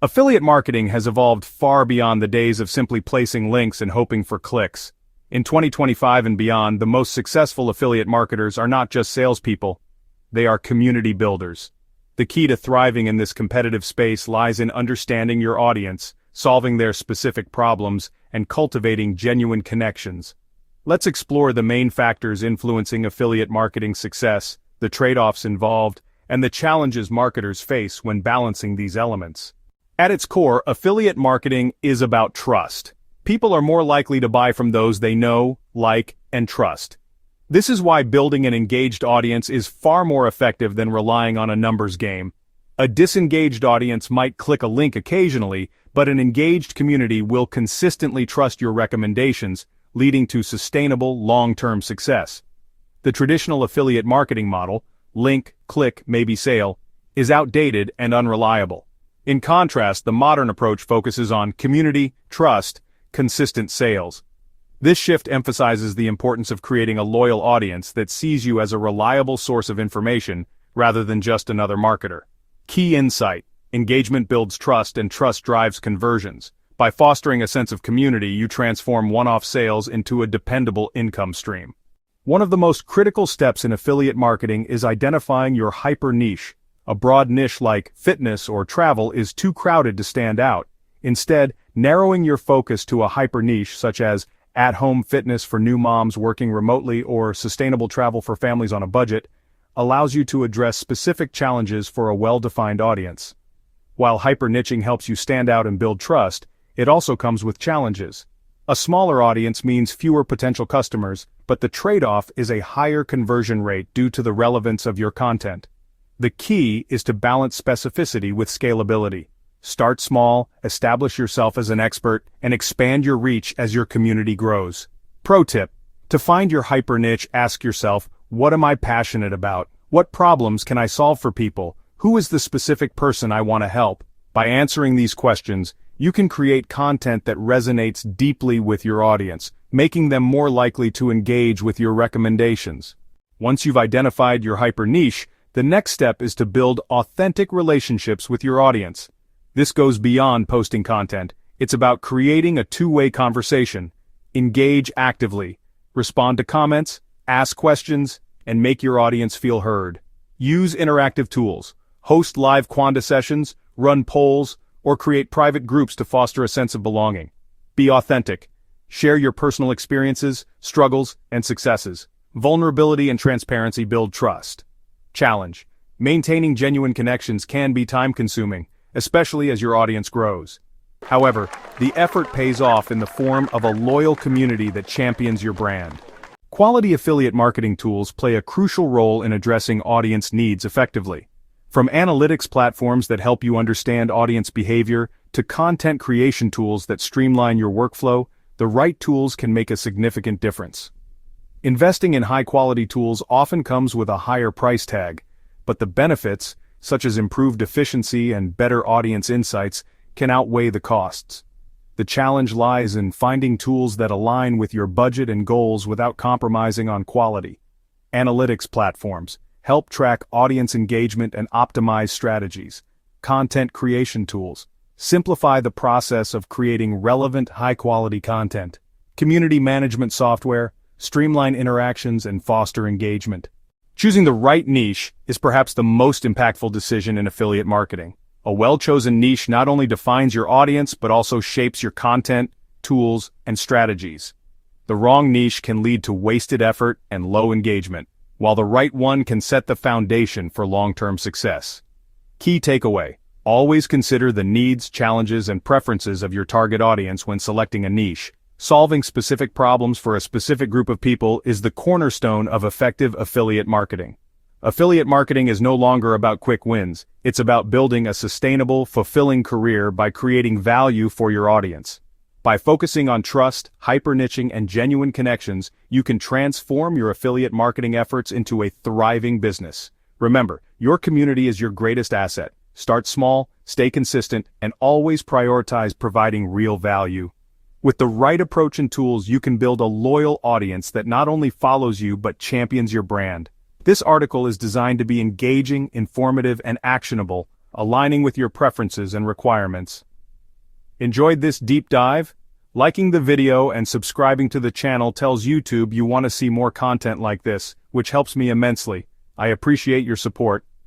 Affiliate marketing has evolved far beyond the days of simply placing links and hoping for clicks. In 2025 and beyond, the most successful affiliate marketers are not just salespeople, they are community builders. The key to thriving in this competitive space lies in understanding your audience, solving their specific problems, and cultivating genuine connections. Let's explore the main factors influencing affiliate marketing success, the trade-offs involved, and the challenges marketers face when balancing these elements. At its core, affiliate marketing is about trust. People are more likely to buy from those they know, like, and trust. This is why building an engaged audience is far more effective than relying on a numbers game. A disengaged audience might click a link occasionally, but an engaged community will consistently trust your recommendations, leading to sustainable, long-term success. The traditional affiliate marketing model, link, click, maybe sale, is outdated and unreliable. In contrast, the modern approach focuses on community, trust, consistent sales. This shift emphasizes the importance of creating a loyal audience that sees you as a reliable source of information rather than just another marketer. Key insight: engagement builds trust and trust drives conversions. By fostering a sense of community, you transform one-off sales into a dependable income stream. One of the most critical steps in affiliate marketing is identifying your hyper niche. A broad niche like fitness or travel is too crowded to stand out. Instead, narrowing your focus to a hyper niche such as at-home fitness for new moms working remotely or sustainable travel for families on a budget allows you to address specific challenges for a well-defined audience. While hyper-niching helps you stand out and build trust, it also comes with challenges. A smaller audience means fewer potential customers, but the trade-off is a higher conversion rate due to the relevance of your content. The key is to balance specificity with scalability. Start small, establish yourself as an expert, and expand your reach as your community grows. Pro tip: to find your hyper niche, ask yourself, what am I passionate about? What problems can I solve for people? Who is the specific person I want to help? By answering these questions, you can create content that resonates deeply with your audience, making them more likely to engage with your recommendations. Once you've identified your hyper niche, the next step is to build authentic relationships with your audience. This goes beyond posting content. It's about creating a two-way conversation. Engage actively. Respond to comments, ask questions, and make your audience feel heard. Use interactive tools. Host live Quanda sessions, run polls, or create private groups to foster a sense of belonging. Be authentic. Share your personal experiences, struggles, and successes. Vulnerability and transparency build trust. Challenge: maintaining genuine connections can be time-consuming, especially as your audience grows. However, the effort pays off in the form of a loyal community that champions your brand. Quality affiliate marketing tools play a crucial role in addressing audience needs effectively. From analytics platforms that help you understand audience behavior to content creation tools that streamline your workflow, the right tools can make a significant difference. Investing in high-quality tools often comes with a higher price tag, but the benefits, such as improved efficiency and better audience insights, can outweigh the costs. The challenge lies in finding tools that align with your budget and goals without compromising on quality. Analytics platforms help track audience engagement and optimize strategies. Content creation tools simplify the process of creating relevant, high-quality content. Community management software streamline interactions and foster engagement. Choosing the right niche is perhaps the most impactful decision in affiliate marketing. A well-chosen niche not only defines your audience but also shapes your content, tools, and strategies. The wrong niche can lead to wasted effort and low engagement, while the right one can set the foundation for long-term success. Key takeaway: always consider the needs, challenges, and preferences of your target audience when selecting a niche. Solving specific problems for a specific group of people is the cornerstone of effective affiliate marketing. Affiliate marketing is no longer about quick wins. It's about building a sustainable, fulfilling career by creating value for your audience. By focusing on trust, hyper-niching, and genuine connections, you can transform your affiliate marketing efforts into a thriving business. Remember, your community is your greatest asset. Start small, stay consistent, and always prioritize providing real value. With the right approach and tools, you can build a loyal audience that not only follows you but champions your brand. This article is designed to be engaging, informative, and actionable, aligning with your preferences and requirements. Enjoyed this deep dive? Liking the video and subscribing to the channel tells YouTube you want to see more content like this, which helps me immensely. I appreciate your support.